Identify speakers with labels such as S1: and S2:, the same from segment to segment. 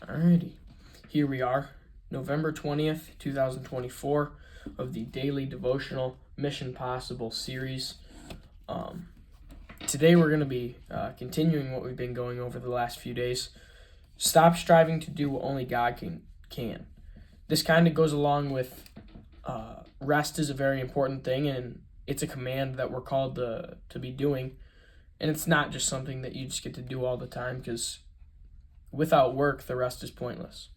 S1: Alrighty, here we are, November 20th, 2024, of the daily devotional Mission Possible series. Today we're going to be continuing what we've been going over the last few days. Stop striving to do what only God can. This kind of goes along with rest is a very important thing, and it's a command that we're called to be doing. And it's not just something that you just get to do all the time, because without work, the rest is pointless.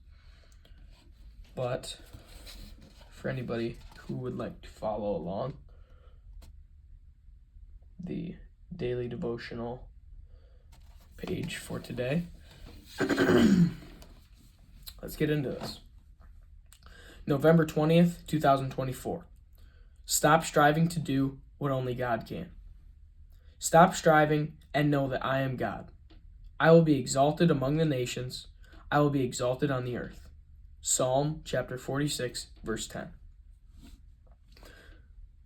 S1: But for anybody who would like to follow along, the daily devotional page for today, let's get into this. November 20th, 2024. Stop striving to do what only God can. Stop striving and know that I am God. I will be exalted among the nations. I will be exalted on the earth. Psalm chapter 46, verse 10.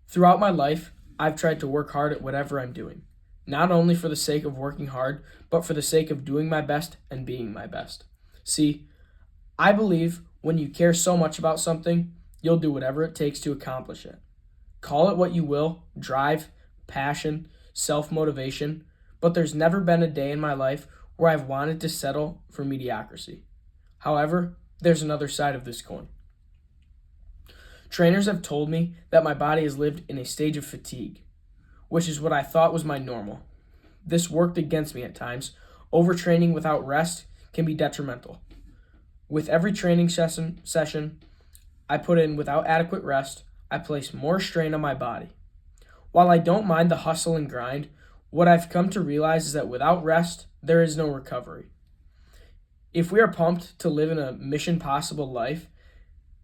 S1: Throughout my life, I've tried to work hard at whatever I'm doing, not only for the sake of working hard, but for the sake of doing my best and being my best. See, I believe when you care so much about something, you'll do whatever it takes to accomplish it. Call it what you will, drive, passion, self-motivation, but there's never been a day in my life where I've wanted to settle for mediocrity. However, there's another side of this coin. Trainers have told me that my body has lived in a stage of fatigue, which is what I thought was my normal. This worked against me at times. Overtraining without rest can be detrimental. With every training session I put in without adequate rest, I place more strain on my body. While I don't mind the hustle and grind, what I've come to realize is that without rest, there is no recovery. If we are pumped to live in a mission possible life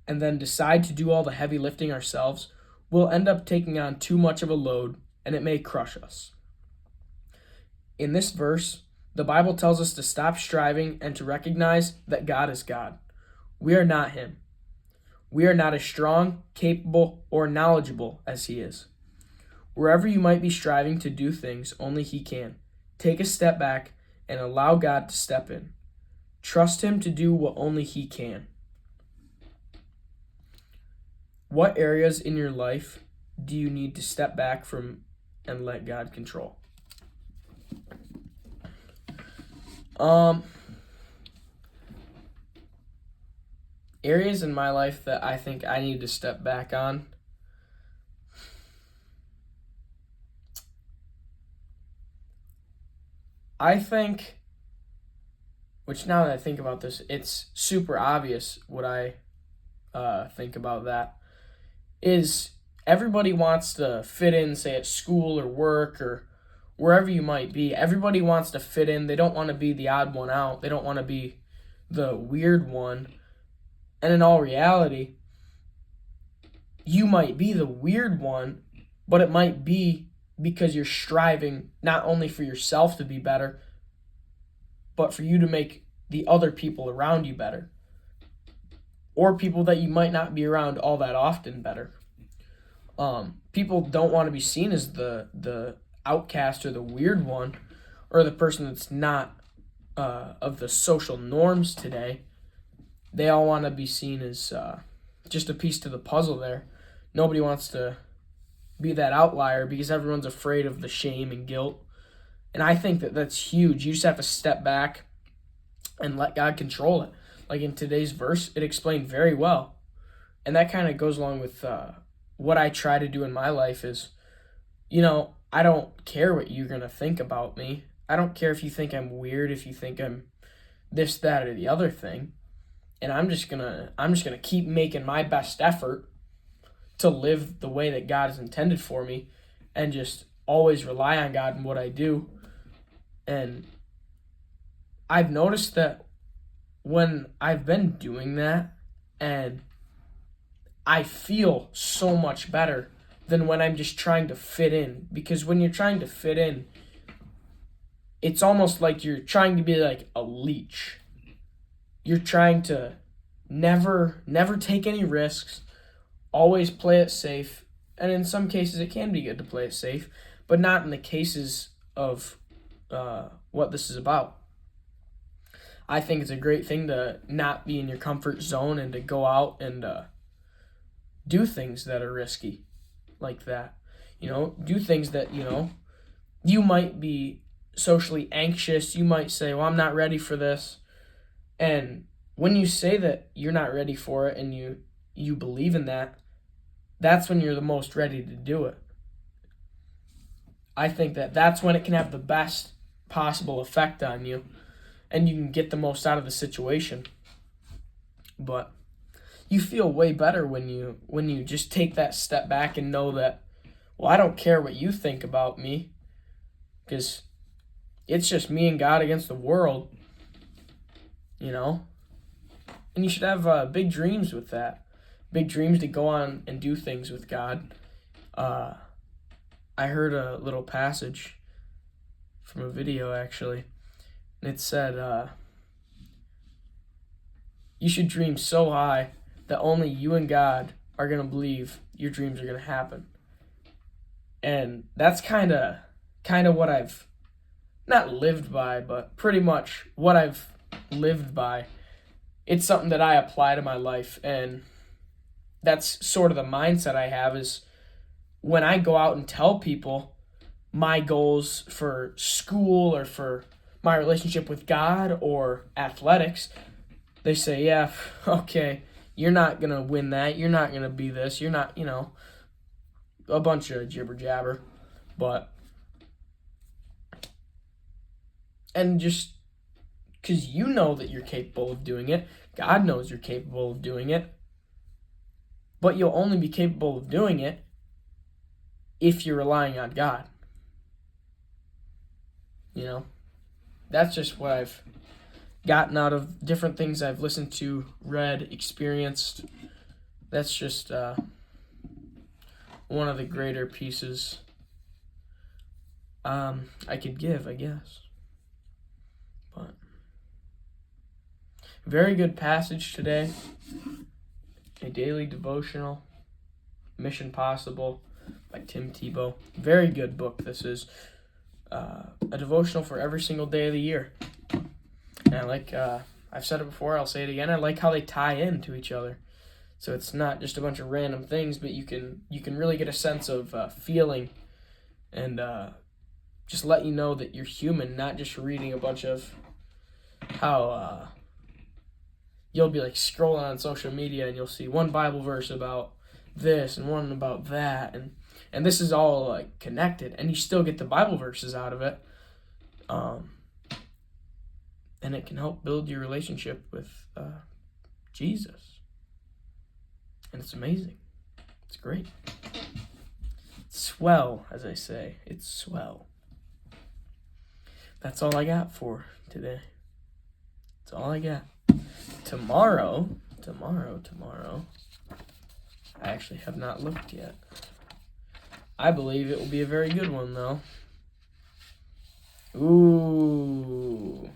S1: and then decide to do all the heavy lifting ourselves, we'll end up taking on too much of a load, and it may crush us. In this verse, the Bible tells us to stop striving and to recognize that God is God. We are not Him. We are not as strong, capable, or knowledgeable as He is. Wherever you might be striving to do things only He can, take a step back and allow God to step in. Trust Him to do what only He can. What areas in your life do you need to step back from and let God control? Areas in my life that I think I need to step back on. I think, which now that I think about this, it's super obvious what I think about that, is everybody wants to fit in, say at school or work or wherever you might be. Everybody wants to fit in. They don't want to be the odd one out. They don't want to be the weird one. And in all reality, you might be the weird one, but it might be because you're striving not only for yourself to be better, but for you to make the other people around you better, or people that you might not be around all that often better. People don't want to be seen as the outcast or the weird one, or the person that's not of the social norms today. They all want to be seen as just a piece to the puzzle there. Nobody wants to be that outlier because everyone's afraid of the shame and guilt. And I think that that's huge. You just have to step back and let God control it. Like in today's verse, it explained very well. And that kind of goes along with what I try to do in my life is, I don't care what you're going to think about me. I don't care if you think I'm weird, if you think I'm this, that, or the other thing. And I'm just gonna keep making my best effort to live the way that God has intended for me, and just always rely on God in what I do. And I've noticed that when I've been doing that, and I feel so much better than when I'm just trying to fit in. Because when you're trying to fit in, it's almost like you're trying to be like a leech. You're trying to never take any risks, always play it safe. And in some cases, it can be good to play it safe, but not in the cases of what this is about. I think it's a great thing to not be in your comfort zone and to go out and do things that are risky like that. Do things that, you might be socially anxious. You might say, well, I'm not ready for this. And when you say that you're not ready for it and you believe in that, that's when you're the most ready to do it. I think that that's when it can have the best possible effect on you and you can get the most out of the situation. But you feel way better when you just take that step back and know that, well, I don't care what you think about me, because it's just me and God against the world, And you should have big dreams with that. Big dreams to go on and do things with God. I heard a little passage from a video, actually, and it said, you should dream so high that only you and God are going to believe your dreams are going to happen. And that's kind of what I've not lived by, but pretty much what I've lived by. It's something that I apply to my life, and that's sort of the mindset I have is when I go out and tell people my goals for school or for my relationship with God or athletics, they say, yeah, okay, you're not going to win that. You're not going to be this. You're not, a bunch of jibber jabber. And just because you know that you're capable of doing it, God knows you're capable of doing it, but you'll only be capable of doing it if you're relying on God. That's just what I've gotten out of different things I've listened to, read, experienced. That's just one of the greater pieces I could give, I guess. But very good passage today. A daily devotional, Mission Possible by Tim Tebow. Very good book. This is a devotional for every single day of the year. And I like, I've said it before, I'll say it again, I like how they tie into each other. So it's not just a bunch of random things, but you can really get a sense of feeling and just let you know that you're human, not just reading a bunch of how you'll be like scrolling on social media and you'll see one Bible verse about this and one about that, and this is all like connected, and you still get the Bible verses out of it. And it can help build your relationship with Jesus. And it's amazing. It's great. It's swell, as I say. It's swell. That's all I got for today. That's all I got. Tomorrow, I actually have not looked yet. I believe it will be a very good one, though. Ooh.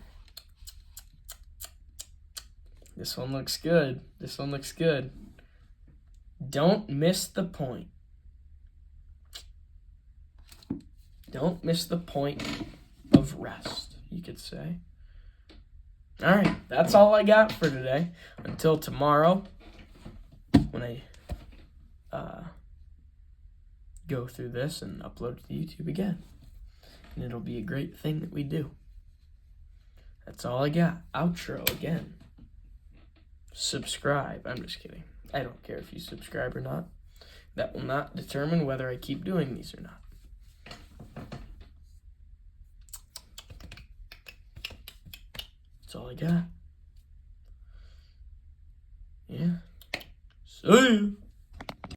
S1: This one looks good. Don't miss the point. Don't miss the point of rest, you could say. All right, that's all I got for today. Until tomorrow, when I go through this and upload it to YouTube again. And it'll be a great thing that we do. That's all I got. Outro again. Subscribe. I'm just kidding. I don't care if you subscribe or not. That will not determine whether I keep doing these or not. That's all I got. Yeah. See ya.